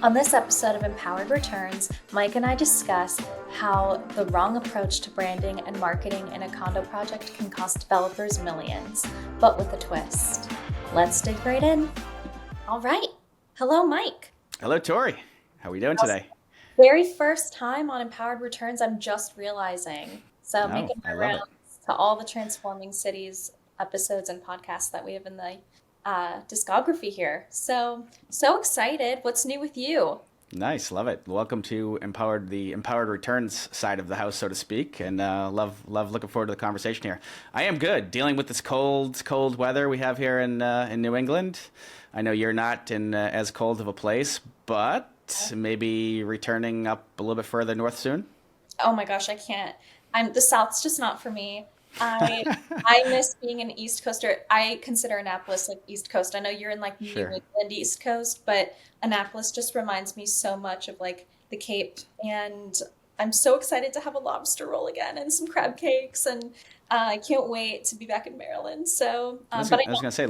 On this episode of Empowered Returns, Mike and I discuss how the wrong approach to branding and marketing in a condo project can cost developers millions, but with a twist. Let's dig right in. All right. Hello, Mike. Hello, Tori. How are we doing today? Very first time on Empowered Returns, I'm just realizing. So Oh, making I my love it. rounds to all the Transforming Cities episodes and podcasts that we have in the discography here. So excited. What's new with you? Nice, love it. Welcome to the Empowered Returns side of the house, so to speak, and love looking forward to the conversation here. I am good dealing with this cold weather we have here in New England. I know you're not in as cold of a place, but maybe returning up a little bit further north soon. Oh my gosh, I can't. The South's just not for me. I I miss being an East Coaster. I consider Annapolis like East Coast. I know you're in like New Sure. England East Coast, but Annapolis just reminds me so much of like the Cape. And I'm so excited to have a lobster roll again and some crab cakes, and I can't wait to be back in Maryland. So, but I I was gonna say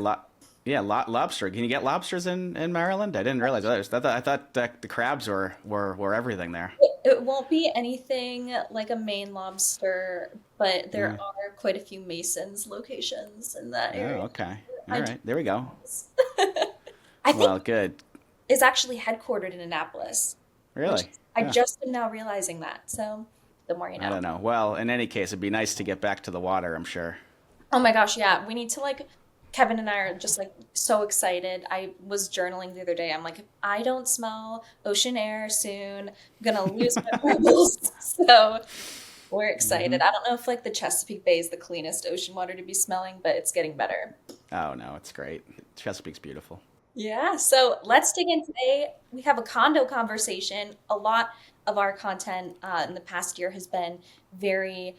yeah, lobster. Can you get lobsters in Maryland? I didn't realize that. I thought that the crabs were everything there. It won't be anything like a Maine lobster, but there Yeah. are quite a few Masons locations in that area. Oh, okay. All I do. right. There we go. I think Well, good. is actually headquartered in Annapolis, which Really? I Yeah. just am now realizing that. So the more you I know. don't know. Well, in any case, it'd be nice to get back to the water, I'm sure. Oh my gosh, yeah. We need to like Kevin and I are just like so excited. I was journaling the other day. I'm like, if I don't smell ocean air soon, I'm gonna lose my marbles. So we're Hmm. excited. I don't know if like the Chesapeake Bay is the cleanest ocean water to be smelling, but it's getting better. Oh, no, it's great. Chesapeake's beautiful. Yeah, so let's dig in today. We have a condo conversation. A lot of our content in the past year has been very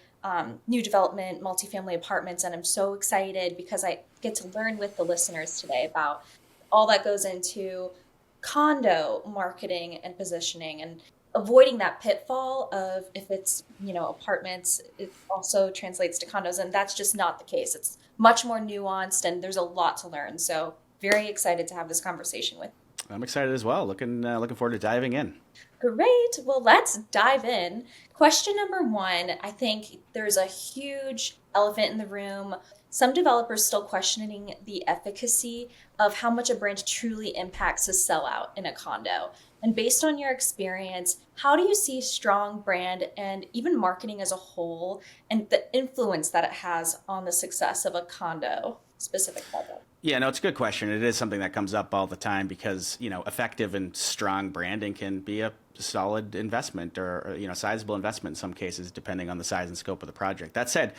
new development, multifamily apartments, and I'm so excited because I get to learn with the listeners today about all that goes into condo marketing and positioning and avoiding that pitfall of if it's, apartments, it also translates to condos, and that's just not the case. It's much more nuanced and there's a lot to learn. So very excited to have this conversation with. I'm excited as well. Looking forward to diving in. Great. Well, let's dive in. Question number one, I think there's a huge elephant in the room. Some developers still questioning the efficacy of how much a brand truly impacts a sellout in a condo. And based on your experience, how do you see strong brand and even marketing as a whole and the influence that it has on the success of a condo specific project? Yeah, no, it's a good question. It is something that comes up all the time because, effective and strong branding can be a solid investment or sizable investment in some cases, depending on the size and scope of the project. That said,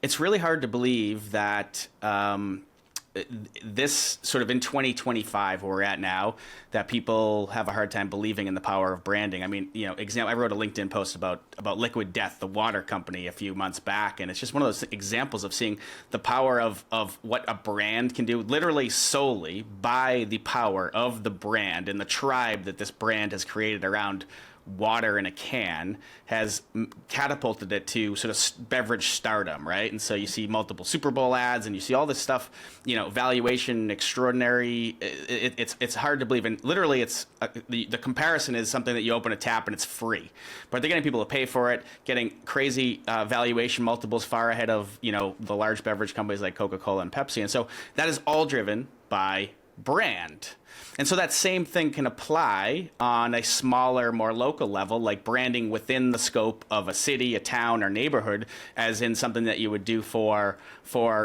it's really hard to believe that this sort of in 2025 where we're at now, that people have a hard time believing in the power of branding. I mean, I wrote a LinkedIn post about Liquid Death, the water company, a few months back, and it's just one of those examples of seeing the power of what a brand can do, literally solely by the power of the brand and the tribe that this brand has created around water in a can has catapulted it to sort of beverage stardom, right? And so you see multiple Super Bowl ads, and you see all this stuff, valuation extraordinary. It's hard to believe, and literally, it's the comparison is something that you open a tap and it's free, but they're getting people to pay for it, getting crazy valuation multiples far ahead of the large beverage companies like Coca-Cola and Pepsi, and so that is all driven by brand. And so that same thing can apply on a smaller, more local level, like branding within the scope of a city, a town, or neighborhood, as in something that you would do for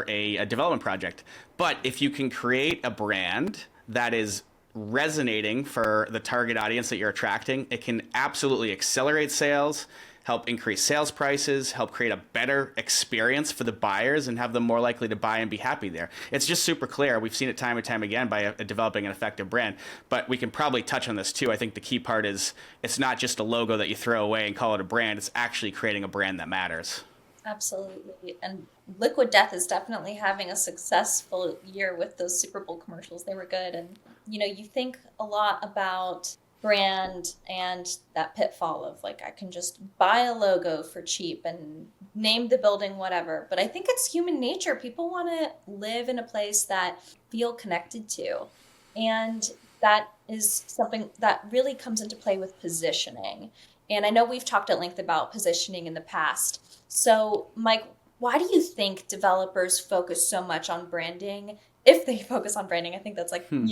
a development project. But if you can create a brand that is resonating for the target audience that you're attracting, it can absolutely accelerate sales, help increase sales prices, help create a better experience for the buyers and have them more likely to buy and be happy there. It's just super clear. We've seen it time and time again by developing an effective brand. But we can probably touch on this too. I think the key part is it's not just a logo that you throw away and call it a brand. It's actually creating a brand that matters. Absolutely. And Liquid Death is definitely having a successful year with those Super Bowl commercials. They were good. And, you think a lot about brand and that pitfall of like, I can just buy a logo for cheap and name the building, whatever. But I think it's human nature. People want to live in a place that feel connected to. And that is something that really comes into play with positioning. And I know we've talked at length about positioning in the past. So, Mike, why do you think developers focus so much on branding? If they focus on branding, I think that's like, Hmm.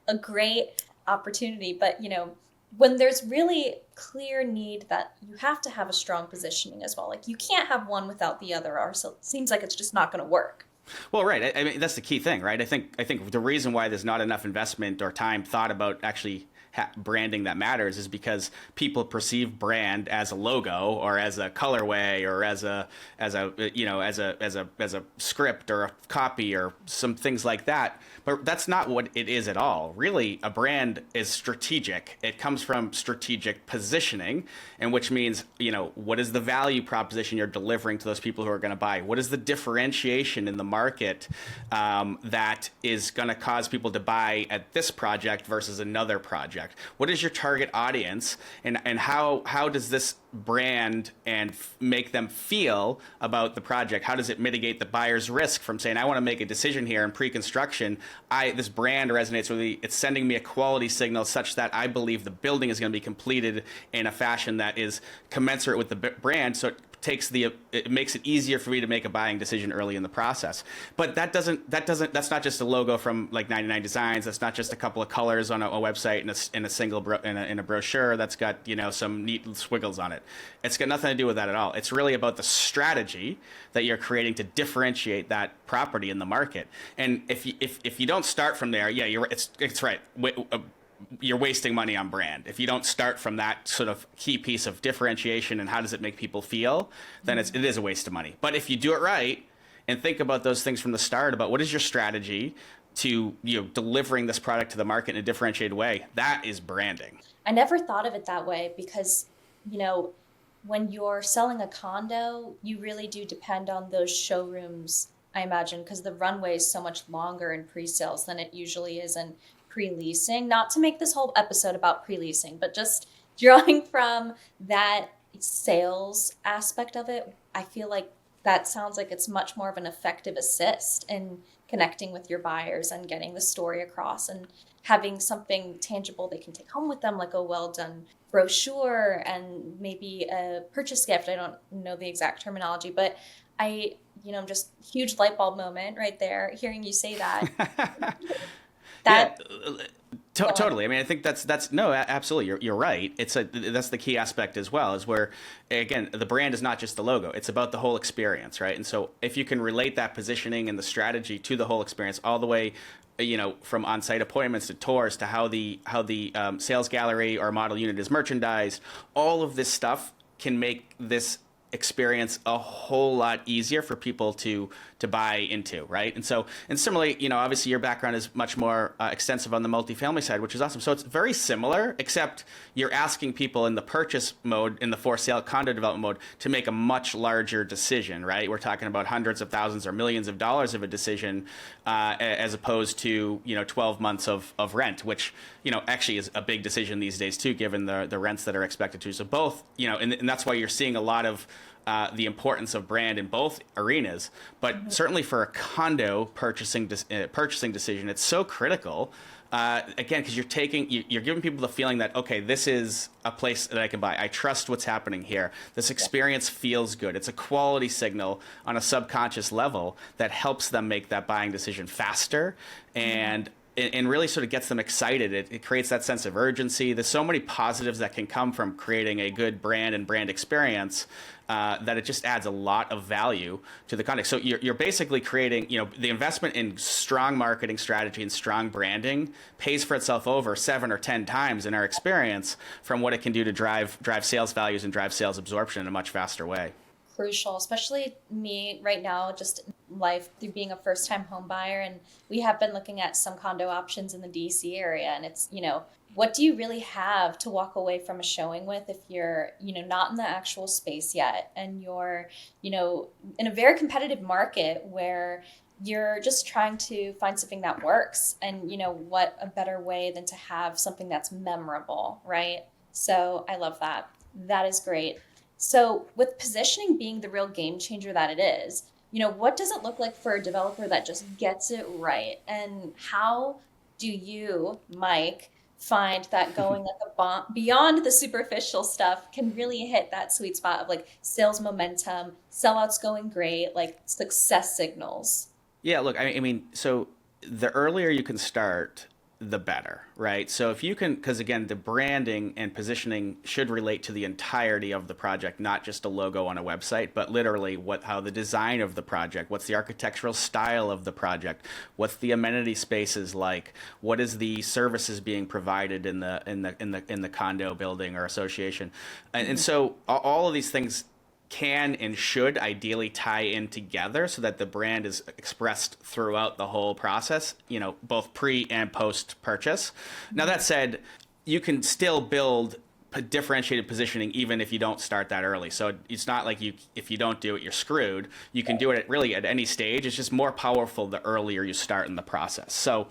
a great opportunity. But, when there's really clear need that you have to have a strong positioning as well. Like you can't have one without the other, or so it seems like it's just not going to work. Well, right. I mean, that's the key thing, right? I think the reason why there's not enough investment or time thought about actually branding that matters is because people perceive brand as a logo or as a colorway or as a script or a copy or some things like that. But that's not what it is at all. Really, a brand is strategic. It comes from strategic positioning, and which means, what is the value proposition you're delivering to those people who are going to buy? What is the differentiation in the market that is going to cause people to buy at this project versus another project? What is your target audience, and how does this brand and make them feel about the project? How does it mitigate the buyer's risk from saying, I want to make a decision here in pre-construction? This brand resonates with me. It's sending me a quality signal such that I believe the building is going to be completed in a fashion that is commensurate with the brand. So it makes it easier for me to make a buying decision early in the process. But that's not just a logo from like 99 Designs. That's not just a couple of colors on a website in a single in a brochure that's got some neat squiggles on it. It's got nothing to do with that at all. It's really about the strategy that you're creating to differentiate that property in the market. And if you don't start from there, yeah, it's right. You're wasting money on brand. If you don't start from that sort of key piece of differentiation and how does it make people feel, then it is a waste of money. But if you do it right and think about those things from the start, about what is your strategy to delivering this product to the market in a differentiated way, that is branding. I never thought of it that way because, you know, when you're selling a condo, you really do depend on those showrooms, I imagine, because the runway is so much longer in pre-sales than it usually is in pre-leasing. Not to make this whole episode about pre-leasing, but just drawing from that sales aspect of it, I feel like that sounds like it's much more of an effective assist in connecting with your buyers and getting the story across and having something tangible they can take home with them, like a well done brochure and maybe a purchase gift. I don't know the exact terminology, but just huge light bulb moment right there, hearing you say that. Yeah, That, totally. I mean, I think that's no, absolutely. You're right. That's the key aspect as well, is where again the brand is not just the logo; it's about the whole experience, right? And so if you can relate that positioning and the strategy to the whole experience, all the way, from on-site appointments to tours to how the sales gallery or model unit is merchandised, all of this stuff can make this experience a whole lot easier for people to buy into, right? And similarly, obviously your background is much more extensive on the multifamily side, which is awesome. So it's very similar, except you're asking people in the purchase mode, in the for sale condo development mode, to make a much larger decision, right? We're talking about hundreds of thousands or millions of dollars of a decision, as opposed to 12 months of rent, which actually is a big decision these days too, given the rents that are expected to. So both, and that's why you're seeing a lot of the importance of brand in both arenas, but certainly for a condo purchasing decision, it's so critical. Again, because you're giving people the feeling that, okay, this is a place that I can buy. I trust what's happening here. This experience feels good. It's a quality signal on a subconscious level that helps them make that buying decision faster and really sort of gets them excited. It creates that sense of urgency. There's so many positives that can come from creating a good brand and brand experience, that it just adds a lot of value to the context. So you're basically creating, the investment in strong marketing strategy and strong branding pays for itself over 7 or 10 times in our experience from what it can do to drive sales values and drive sales absorption in a much faster way. crucial, especially me right now, just in life through being a first time home buyer. And we have been looking at some condo options in the DC area. And it's, what do you really have to walk away from a showing with if you're, not in the actual space yet and you're, in a very competitive market where you're just trying to find something that works. And, what a better way than to have something that's memorable, right? So I love that. That is great. So, with positioning being the real game changer that it is, what does it look like for a developer that just gets it right? And how do you, Mike, find that going like beyond the superficial stuff can really hit that sweet spot of like sales momentum, sellouts going great, like success signals. Yeah, look, I mean, so the earlier you can start, the better, right? So if you can, because again, the branding and positioning should relate to the entirety of the project, not just a logo on a website, but literally how the design of the project, what's the architectural style of the project, what's the amenity spaces like, what is the services being provided in the condo building or association, and Mhm. so all of these things can and should ideally tie in together so that the brand is expressed throughout the whole process, both pre and post purchase. Now, that Mhm. said, you can still build differentiated positioning even if you don't start that early. So it's not like if you don't do it, you're screwed. You can do it really at any stage. It's just more powerful the earlier you start in the process. So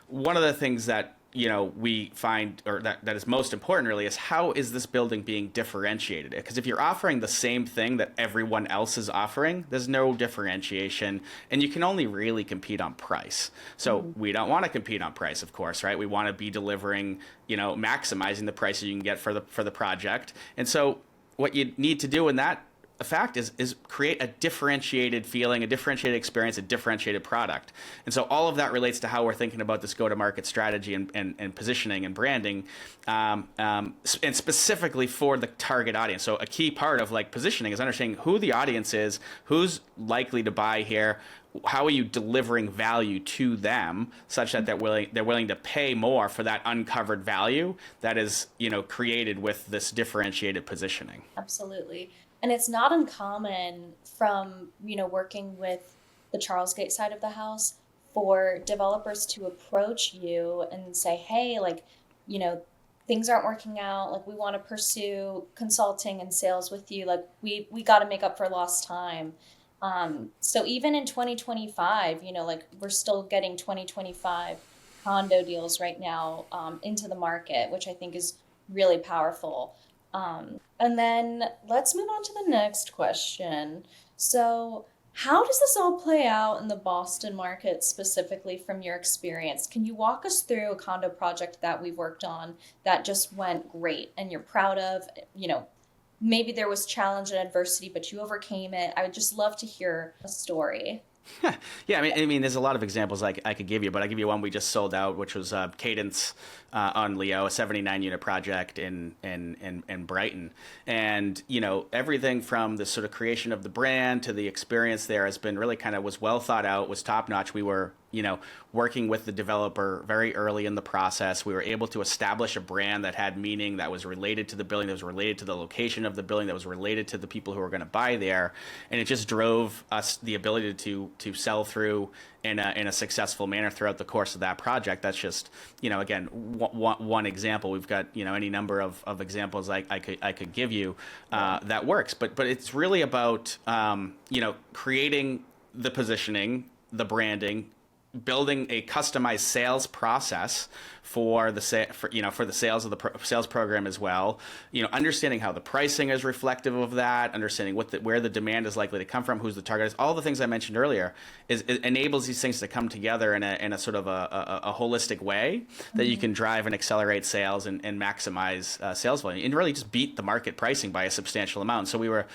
one of the things that we find, or that is most important really, is how is this building being differentiated? Because if you're offering the same thing that everyone else is offering, there's no differentiation, and you can only really compete on price. So Mhm. we don't want to compete on price, of course, right? We want to be delivering, maximizing the price you can get for the project. And so what you need to do in that fact is create a differentiated feeling, a differentiated experience, a differentiated product. And so all of that relates to how we're thinking about this go-to-market strategy and positioning and branding, and specifically for the target audience. So a key part of like positioning is understanding who the audience is, who's likely to buy here, how are you delivering value to them such that they're willing to pay more for that uncovered value that is created with this differentiated positioning. Absolutely. And it's not uncommon from, working with the Charlesgate side of the house for developers to approach you and say, hey, like, you know, things aren't working out. Like, we want to pursue consulting and sales with you. Like, we got to make up for lost time. So even in 2025, like we're still getting 2025 condo deals right now into the market, which I think is really powerful. And then let's move on to the next question. So, how does this all play out in the Boston market specifically from your experience? Can you walk us through a condo project that we've worked on that just went great and you're proud of? Maybe there was challenge and adversity, but you overcame it. I would just love to hear a story. Yeah, I mean, there's a lot of examples I could give you, but I'll give you one we just sold out, which was Cadence on Leo, a 79 unit project in Brighton, and everything from the sort of creation of the brand to the experience there has been really kind of was well thought out, was top notch. We were working with the developer very early in the process. We were able to establish a brand that had meaning, that was related to the building, that was related to the location of the building, that was related to the people who were going to buy there, and it just drove us the ability to sell through in a successful manner throughout the course of that project. That's just again one example. We've got any number of examples I could give you that works, but it's really about creating the positioning, the branding, building a customized sales process for the sales of the sales program as well. Understanding how the pricing is reflective of that, understanding where the demand is likely to come from, who's the target is. All the things I mentioned earlier it enables these things to come together in a sort of a holistic way that you Mhm. can drive and accelerate sales and maximize sales volume and really just beat the market pricing by a substantial amount. So we were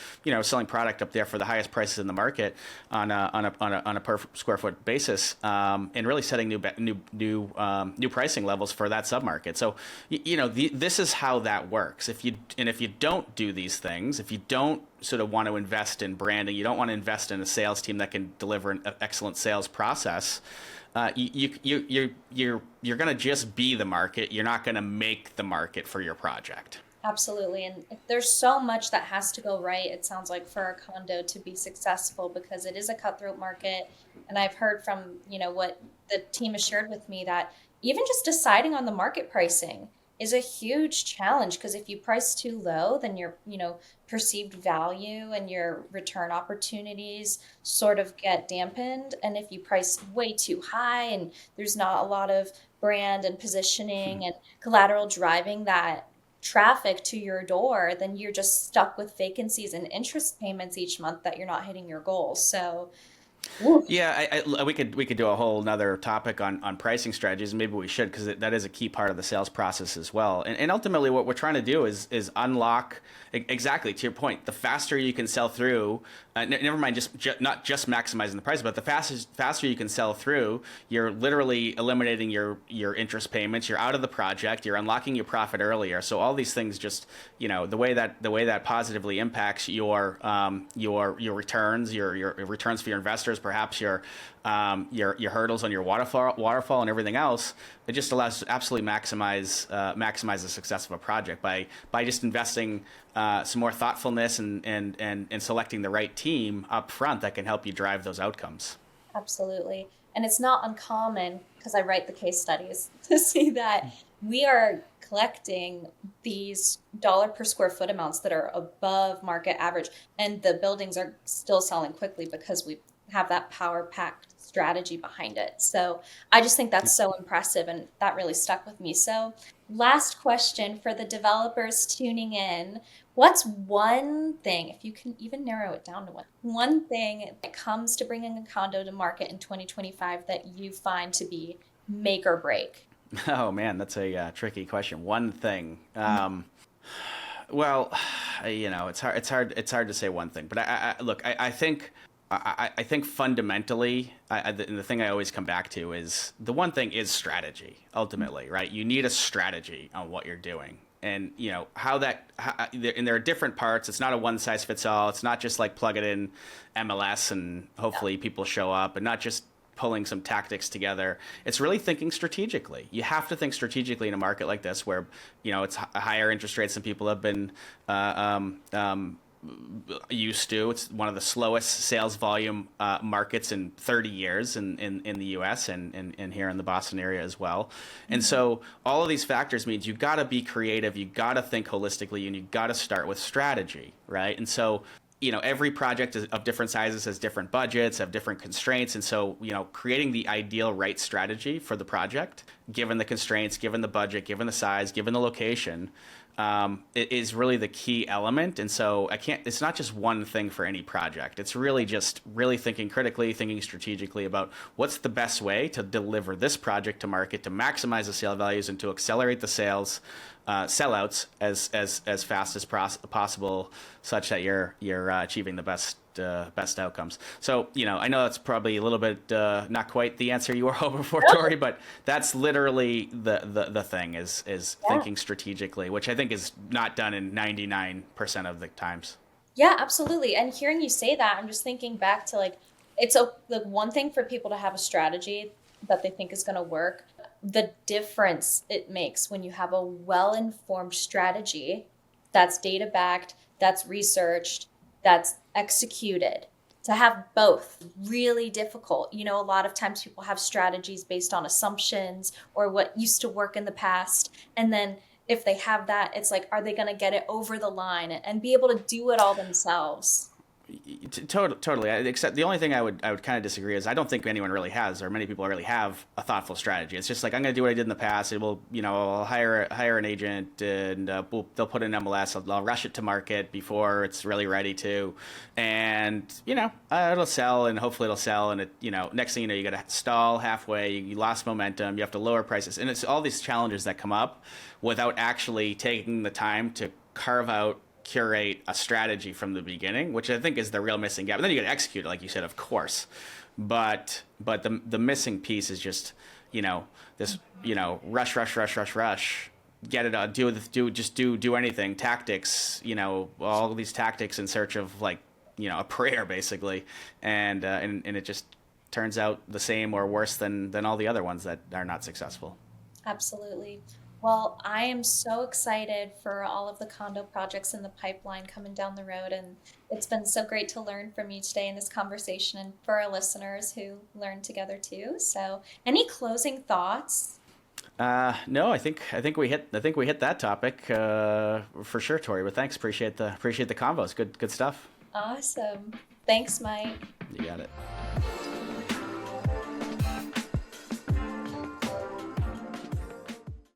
selling product up there for the highest prices in the market on a per square foot basis, and really setting new pricing levels for that submarket. So this is how that works. If you don't do these things, if you don't sort of want to invest in branding, you don't want to invest in a sales team that can deliver an excellent sales process. You're going to just be the market. You're not going to make the market for your project. Absolutely. And there's so much that has to go right, it sounds like, for a condo to be successful because it is a cutthroat market. And I've heard from, what the team has shared with me that even just deciding on the market pricing is a huge challenge because if you price too low, then your, perceived value and your return opportunities sort of get dampened. And if you price way too high and there's not a lot of brand and positioning and collateral driving that traffic to your door, then you're just stuck with vacancies and interest payments each month that you're not hitting your goals. So Woo. Yeah, we could do a whole another topic on pricing strategies, and maybe we should because that is a key part of the sales process as well. And ultimately, what we're trying to do is unlock exactly to your point. The faster you can sell through, never mind not just maximizing the price, but the faster you can sell through, you're literally eliminating your interest payments. You're out of the project. You're unlocking your profit earlier. So all these things just the way that positively impacts your returns, your returns for your investors, perhaps your hurdles on your waterfall and everything else. It just allows to absolutely maximize the success of a project by just investing some more thoughtfulness and selecting the right team up front that can help you drive those outcomes. Absolutely. And it's not uncommon because I write the case studies to see that we are collecting these dollar per square foot amounts that are above market average, and the buildings are still selling quickly because we have that power packed strategy behind it. So I just think that's so impressive, and that really stuck with me. So, last question for the developers tuning in. What's one thing, if you can even narrow it down to one thing that comes to bringing a condo to market in 2025 that you find to be make or break? Oh man, that's a tricky question. One thing. Well, it's hard to say one thing, but look, I think fundamentally, and the thing I always come back to is the one thing is strategy. Ultimately, right? You need a strategy on what you're doing, and and there are different parts. It's not a one size fits all. It's not just like plug it in MLS and hopefully people show up, and not just pulling some tactics together. It's really thinking strategically. You have to think strategically in a market like this where, it's higher interest rates than people have been used to. It's one of the slowest sales volume markets in 30 years in the US and here in the Boston area as well. And so all of these factors means you got to be creative, you got to think holistically, and you got to start with strategy, right? And so every project of different sizes has different budgets, have different constraints. And so, creating the ideal right strategy for the project, given the constraints, given the budget, given the size, given the location, it is really the key element. And so it's not just one thing for any project. It's really just really thinking critically, thinking strategically about what's the best way to deliver this project to market, to maximize the sale values and to accelerate the sellouts as fast as possible, such that you're achieving the best outcomes. So I know that's probably a little bit not quite the answer you were hoping for, Tori, but that's literally the thing is Yeah. thinking strategically, which I think is not done in 99% of the times. Yeah, absolutely. And hearing you say that, I'm just thinking back to like, it's like one thing for people to have a strategy that they think is going to work. The difference it makes when you have a well-informed strategy that's data backed, that's researched, that's executed. To have both really difficult. A lot of times people have strategies based on assumptions or what used to work in the past. And then if they have that, it's like, are they going to get it over the line and be able to do it all themselves? Totally. Except the only thing I would kind of disagree is I don't think anyone really has, or many people really have a thoughtful strategy. It's just like I'm going to do what I did in the past. It will, I'll hire an agent and they'll put in MLS. I'll rush it to market before it's really ready to, and it'll sell and hopefully it'll sell. And next thing you know, you got to stall halfway. You lost momentum. You have to lower prices, and it's all these challenges that come up without actually taking the time to carve out curate a strategy from the beginning, which I think is the real missing gap. And then you got to execute it, like you said, of course. But the missing piece is just this rush, get it do anything, tactics, all these tactics in search of like a prayer basically, and it just turns out the same or worse than all the other ones that are not successful. Absolutely. Well, I am so excited for all of the condo projects in the pipeline coming down the road. And it's been so great to learn from you today in this conversation and for our listeners who learned together too. So, any closing thoughts? No, I think we hit that topic for sure, Tori. But thanks, appreciate the convos. Good stuff. Awesome. Thanks, Mike. You got it.